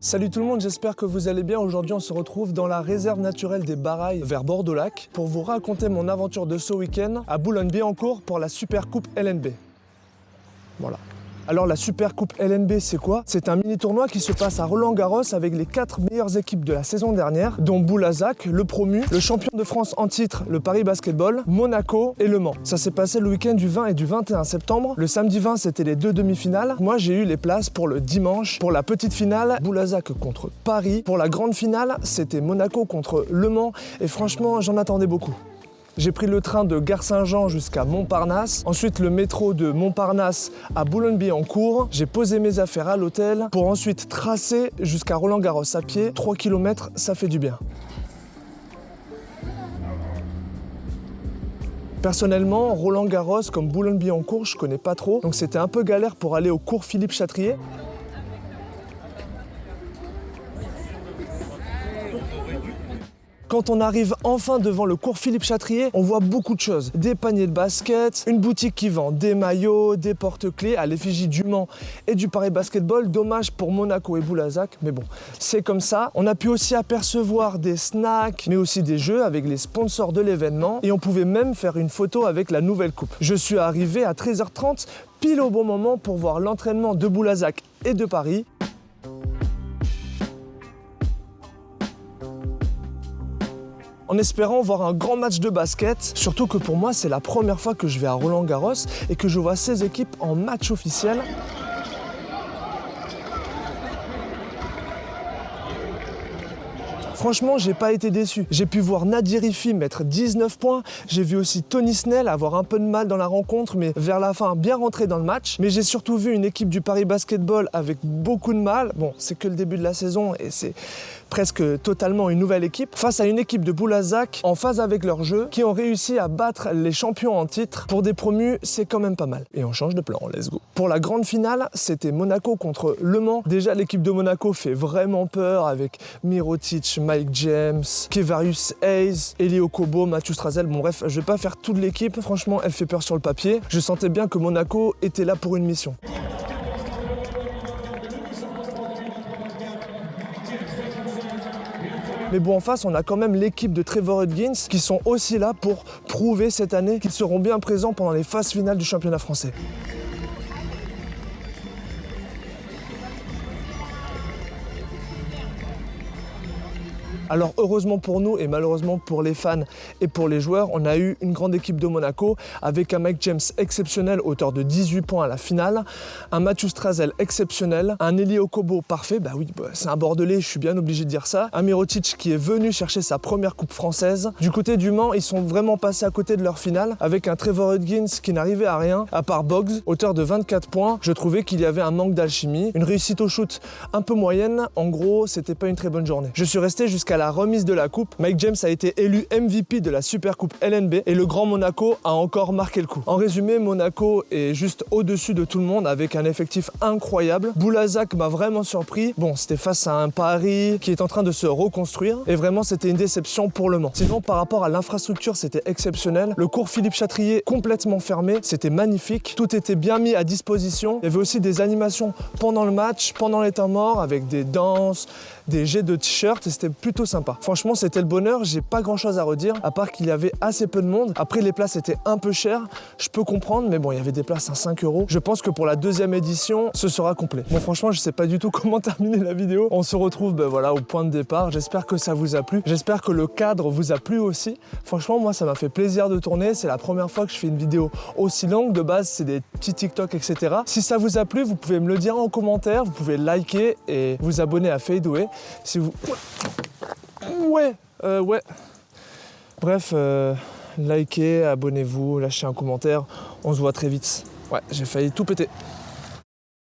Salut tout le monde, j'espère que vous allez bien. Aujourd'hui on se retrouve dans la réserve naturelle des Barailles vers Bordeaux-Lac pour vous raconter mon aventure de ce week-end à Boulogne-Billancourt pour la Super Coupe LNB. Voilà. Alors la Super Coupe LNB c'est quoi? C'est un mini tournoi qui se passe à Roland-Garros avec les 4 meilleures équipes de la saison dernière, dont Boulazac, le promu, le champion de France en titre, le Paris Basketball, Monaco et Le Mans. Ça s'est passé le week-end du 20 et du 21 septembre. Le samedi 20 c'était les 2 demi-finales. Moi j'ai eu les places pour le dimanche. Pour la petite finale, Boulazac contre Paris. Pour la grande finale, c'était Monaco contre Le Mans. Et franchement, j'en attendais beaucoup. J'ai pris le train de Gare Saint-Jean jusqu'à Montparnasse, ensuite le métro de Montparnasse à Boulogne-Billancourt. J'ai posé mes affaires à l'hôtel pour ensuite tracer jusqu'à Roland-Garros à pied. 3 km, ça fait du bien. Personnellement, Roland-Garros comme Boulogne-Billancourt, je connais pas trop, donc c'était un peu galère pour aller au cours Philippe Chatrier. Quand on arrive enfin devant le cours Philippe Chatrier, on voit beaucoup de choses. Des paniers de basket, une boutique qui vend des maillots, des porte-clés à l'effigie du Mans et du Paris Basketball. Dommage pour Monaco et Boulazac, mais bon, c'est comme ça. On a pu aussi apercevoir des snacks, mais aussi des jeux avec les sponsors de l'événement. Et on pouvait même faire une photo avec la nouvelle coupe. Je suis arrivé à 13h30, pile au bon moment pour voir l'entraînement de Boulazac et de Paris. En espérant voir un grand match de basket, surtout que pour moi c'est la première fois que je vais à Roland-Garros et que je vois ces équipes en match officiel. Franchement, j'ai pas été déçu. J'ai pu voir Nadir Hiffi mettre 19 points. J'ai vu aussi Tony Snell avoir un peu de mal dans la rencontre, mais vers la fin, bien rentré dans le match. Mais j'ai surtout vu une équipe du Paris Basketball avec beaucoup de mal. Bon, c'est que le début de la saison et c'est presque totalement une nouvelle équipe, face à une équipe de Boulazac en phase avec leur jeu, qui ont réussi à battre les champions en titre. Pour des promus, c'est quand même pas mal. Et on change de plan, let's go. Pour la grande finale, c'était Monaco contre Le Mans. Déjà, l'équipe de Monaco fait vraiment peur avec Mirotic, Mike James, Kevarius Hayes, Eli Okobo, Mathieu Strazel. Bon bref, je vais pas faire toute l'équipe. Franchement, elle fait peur sur le papier. Je sentais bien que Monaco était là pour une mission. Mais bon, en face, on a quand même l'équipe de Trevor Hudgens qui sont aussi là pour prouver cette année qu'ils seront bien présents pendant les phases finales du championnat français. Alors heureusement pour nous et malheureusement pour les fans et pour les joueurs, on a eu une grande équipe de Monaco avec un Mike James exceptionnel, auteur de 18 points à la finale, un Mathieu Strazel exceptionnel, un Eli Okobo parfait, bah oui, c'est un Bordelais, je suis bien obligé de dire ça, un Mirotic qui est venu chercher sa première coupe française. Du côté du Mans, ils sont vraiment passés à côté de leur finale avec un Trevor Hudgens qui n'arrivait à rien, à part Boggs, auteur de 24 points. Je trouvais qu'il y avait un manque d'alchimie, une réussite au shoot un peu moyenne, en gros, c'était pas une très bonne journée. Je suis resté jusqu'à la remise de la coupe. Mike James a été élu MVP de la Super Coupe LNB et le Grand Monaco a encore marqué le coup. En résumé, Monaco est juste au-dessus de tout le monde avec un effectif incroyable. Boulazac m'a vraiment surpris. Bon, c'était face à un Paris qui est en train de se reconstruire et vraiment c'était une déception pour Le Mans. Sinon, par rapport à l'infrastructure, c'était exceptionnel. Le cours Philippe Chatrier complètement fermé, c'était magnifique. Tout était bien mis à disposition. Il y avait aussi des animations pendant le match, pendant les temps morts avec des danses, des jets de t-shirts et c'était plutôt sympa. Franchement, c'était le bonheur, j'ai pas grand chose à redire, à part qu'il y avait assez peu de monde. Après, les places étaient un peu chères, je peux comprendre, mais bon, il y avait des places à 5 €. Je pense que pour la deuxième édition, ce sera complet. Bon, franchement, je sais pas du tout comment terminer la vidéo. On se retrouve, voilà, au point de départ. J'espère que ça vous a plu. J'espère que le cadre vous a plu aussi. Franchement, moi, ça m'a fait plaisir de tourner. C'est la première fois que je fais une vidéo aussi longue. De base, c'est des petits TikTok, etc. Si ça vous a plu, vous pouvez me le dire en commentaire. Vous pouvez liker et vous abonner à Fadeaway. Si vous... Ouais. Bref, likez, abonnez-vous, lâchez un commentaire. On se voit très vite. Ouais, j'ai failli tout péter.